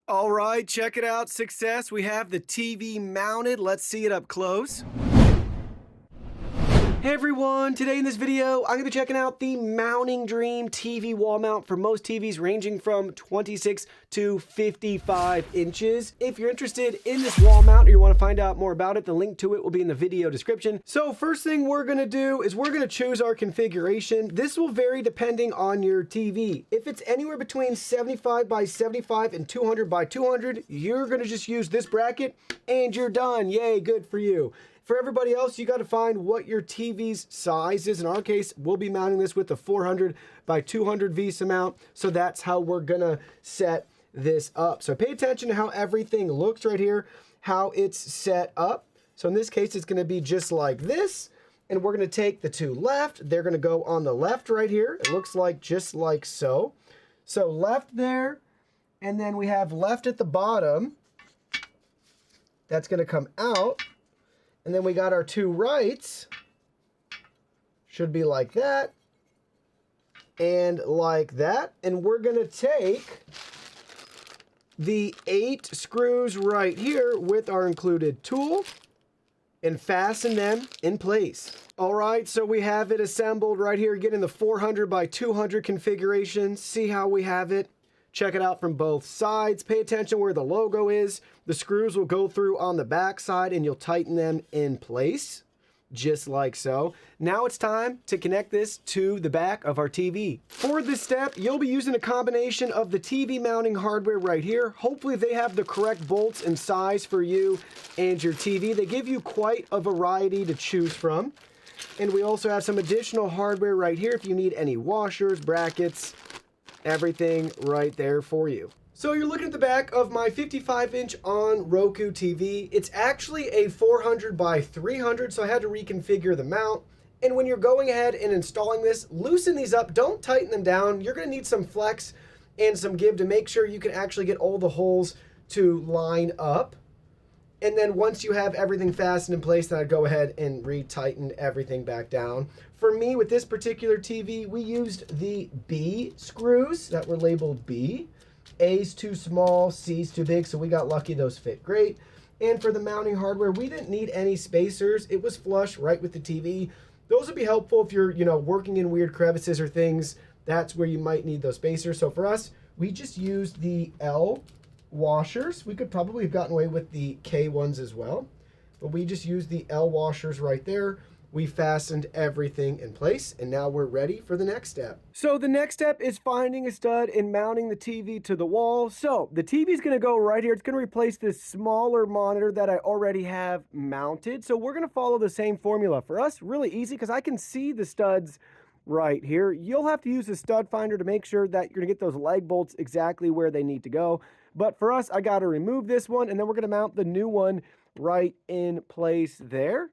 All right, check it out. Success. We have the TV mounted. Let's see it up close. Hey everyone, today in this video, I'm going to be checking out the Mounting Dream TV wall mount for most TVs ranging from 26 to 55 inches. If you're interested in this wall mount or you want to find out more about it, the link to it will be in the video description. So first thing we're going to do is we're going to choose our configuration. This will vary depending on your TV. If it's anywhere between 75 by 75 and 200 by 200, you're going to just use this bracket and you're done. Yay, good for you. For everybody else, you got to find what your TV's size is. In our case, we'll be mounting this with the 400 by 200 VESA mount. So that's how we're going to set this up. So pay attention to how everything looks right here, how it's set up. So in this case, it's going to be just like this. And we're going to take the two left. They're going to go on the left right here. It looks like just like so. So left there. And then we have left at the bottom. That's going to come out. And then we got our two rights, should be like that, and like that. And we're gonna take the 8 screws right here with our included tool and fasten them in place. All right, so we have it assembled right here, getting the 400 by 200 configuration. See how we have it? Check it out from both sides. Pay attention where the logo is. The screws will go through on the back side and you'll tighten them in place, just like so. Now it's time to connect this to the back of our TV. For this step, you'll be using a combination of the TV mounting hardware right here. Hopefully they have the correct bolts and size for you and your TV. They give you quite a variety to choose from. And we also have some additional hardware right here if you need any washers, brackets, everything right there for you. So you're looking at the back of my 55-inch on Roku TV. It's actually a 400 by 300, so I had to reconfigure the mount. And when you're going ahead and installing this, loosen these up. Don't tighten them down. You're going to need some flex and some give to make sure you can actually get all the holes to line up. And then once you have everything fastened in place, then I'd go ahead and retighten everything back down. For me, with this particular TV, we used the B screws that were labeled B. A's too small, C's too big, so we got lucky. Those fit great. And for the mounting hardware, we didn't need any spacers. It was flush right with the TV. Those would be helpful if you're, working in weird crevices or things. That's where you might need those spacers. So for us, we just used the L washers. We could probably have gotten away with the K ones as well, but we just used the L washers right there. We fastened everything in place, and now we're ready for the next step. So the next step is finding a stud and mounting the TV to the wall. So the TV is going to go right here. It's going to replace this smaller monitor that I already have mounted. So we're going to follow the same formula. For us, really easy because I can see the studs right here. You'll have to use the stud finder to make sure that you're going to get those leg bolts exactly where they need to go. But for us, I got to remove this one, and then we're going to mount the new one right in place there.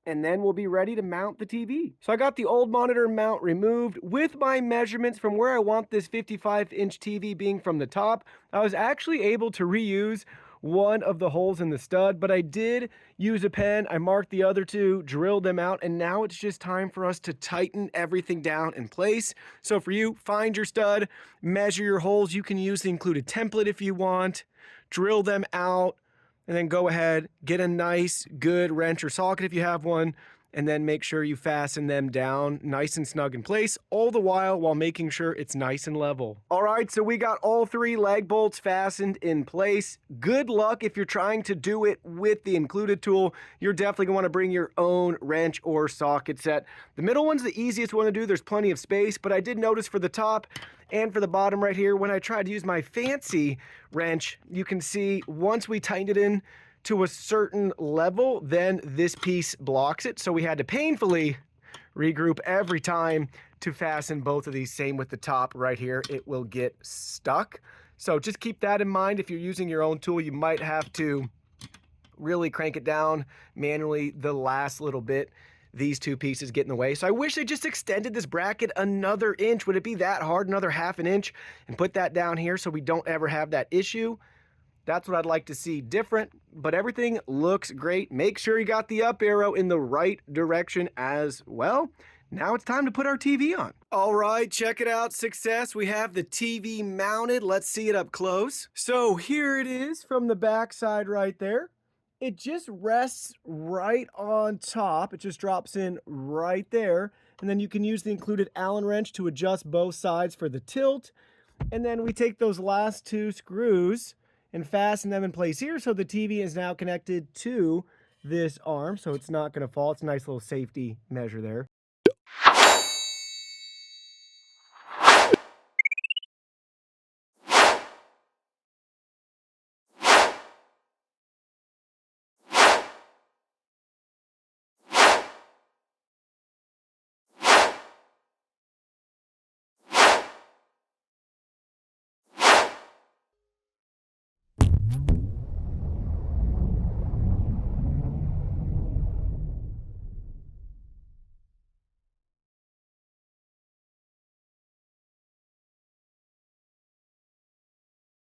And then we'll be ready to mount the TV. So I got the old monitor mount removed with my measurements from where I want this 55-inch TV being from the top. I was actually able to reuse one of the holes in the stud, but I did use a pen. I marked the other two, drilled them out, and now it's just time for us to tighten everything down in place. So for you, find your stud, measure your holes. You can use the included template if you want, drill them out, and then go ahead, get a nice, good wrench or socket if you have one, and then make sure you fasten them down nice and snug in place, all the while making sure it's nice and level. All right, so we got all 3 leg bolts fastened in place. Good luck if you're trying to do it with the included tool. You're definitely gonna wanna bring your own wrench or socket set. The middle one's the easiest one to do. There's plenty of space, but I did notice for the top and for the bottom right here, when I tried to use my fancy wrench, you can see once we tightened it in to a certain level, then this piece blocks it. So we had to painfully regroup every time to fasten both of these. Same with the top right here, it will get stuck. So just keep that in mind. If you're using your own tool, you might have to really crank it down manually the last little bit. These two pieces get in the way. So I wish they just extended this bracket another inch. Would it be that hard? Another ½ an inch, and put that down here so we don't ever have that issue. That's what I'd like to see different, but everything looks great. Make sure you got the up arrow in the right direction as well. Now it's time to put our TV on. All right, check it out, success. We have the TV mounted. Let's see it up close. So here it is from the back side right there. It just rests right on top. It just drops in right there. And then you can use the included Allen wrench to adjust both sides for the tilt. And then we take those last two screws and fasten them in place here. So the TV is now connected to this arm, so it's not going to fall. It's a nice little safety measure there.